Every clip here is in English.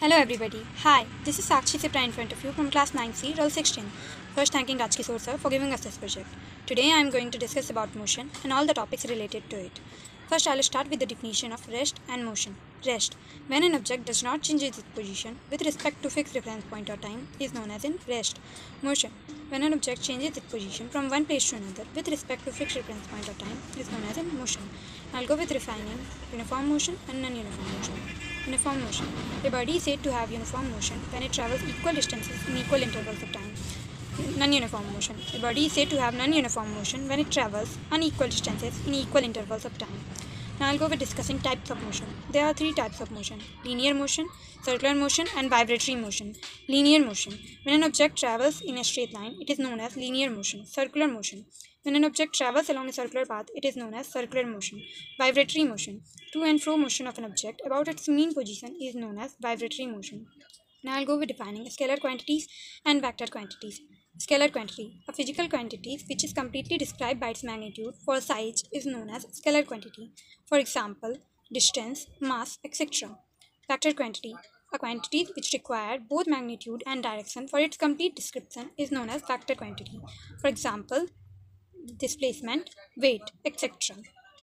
Hello everybody. Hi, this is Sakshi Sipra in front of you from class 9C, roll 16. First thanking Rajki sir for giving us this project. Today I am going to discuss about motion and all the topics related to it. First I will start with the definition of rest and motion. Rest, when an object does not change its position with respect to fixed reference point or time, is known as in rest. Motion, when an object changes its position from one place to another with respect to fixed reference point or time, is known as in motion. I'll go with refining uniform motion and non-uniform motion. Uniform motion. A body is said to have uniform motion when it travels equal distances in equal intervals of time. Non-uniform motion. A body is said to have non-uniform motion when it travels unequal distances in equal intervals of time. Now I'll go with discussing types of motion. There are three types of motion: linear motion, circular motion, and vibratory motion. Linear motion. When an object travels in a straight line, it is known as linear motion. Circular motion. When an object travels along a circular path, it is known as circular motion. Vibratory motion. To and fro motion of an object about its mean position is known as vibratory motion. Now I'll go with defining scalar quantities and vector quantities. Scalar quantity, a physical quantity which is completely described by its magnitude for size, is known as scalar quantity. For example, distance, mass, etc. Vector quantity, a quantity which requires both magnitude and direction for its complete description, is known as vector quantity. For example, displacement, weight, etc.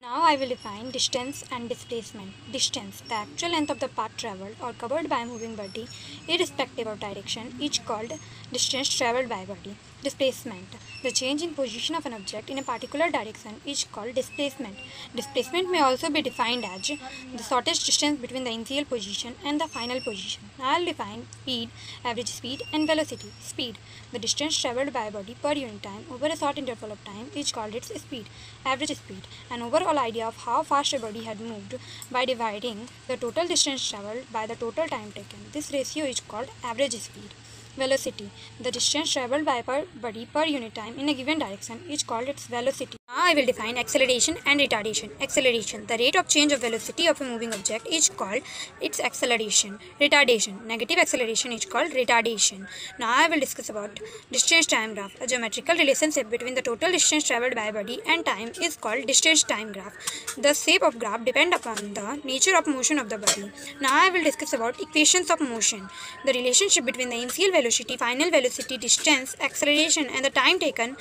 Now I will define distance and displacement. Distance, the actual length of the path travelled or covered by a moving body, irrespective of direction, each called distance travelled by a body. Displacement, the change in position of an object in a particular direction, each called displacement. Displacement may also be defined as the shortest distance between the initial position and the final position. Now I will define speed, average speed, and velocity. Speed, the distance travelled by a body per unit time over a short interval of time, each called its speed. Average speed, an overall idea of how fast a body had moved by dividing the total distance travelled by the total time taken. This ratio is called average speed. Velocity, the distance travelled by a body per unit time in a given direction, is called its velocity. Now I will define acceleration and retardation. Acceleration, the rate of change of velocity of a moving object, is called its acceleration. Retardation, negative acceleration, is called retardation. Now I will discuss about distance time graph. A geometrical relationship between the total distance travelled by a body and time is called distance time graph. The shape of graph depends upon the nature of motion of the body. Now I will discuss about equations of motion. The relationship between the initial velocity, final velocity, distance, acceleration, and the time taken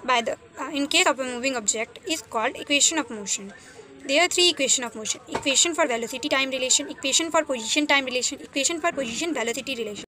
by the in case of a moving object is called equation of motion. There are three equations of motion: equation for velocity time relation, equation for position time relation, equation for position velocity relation.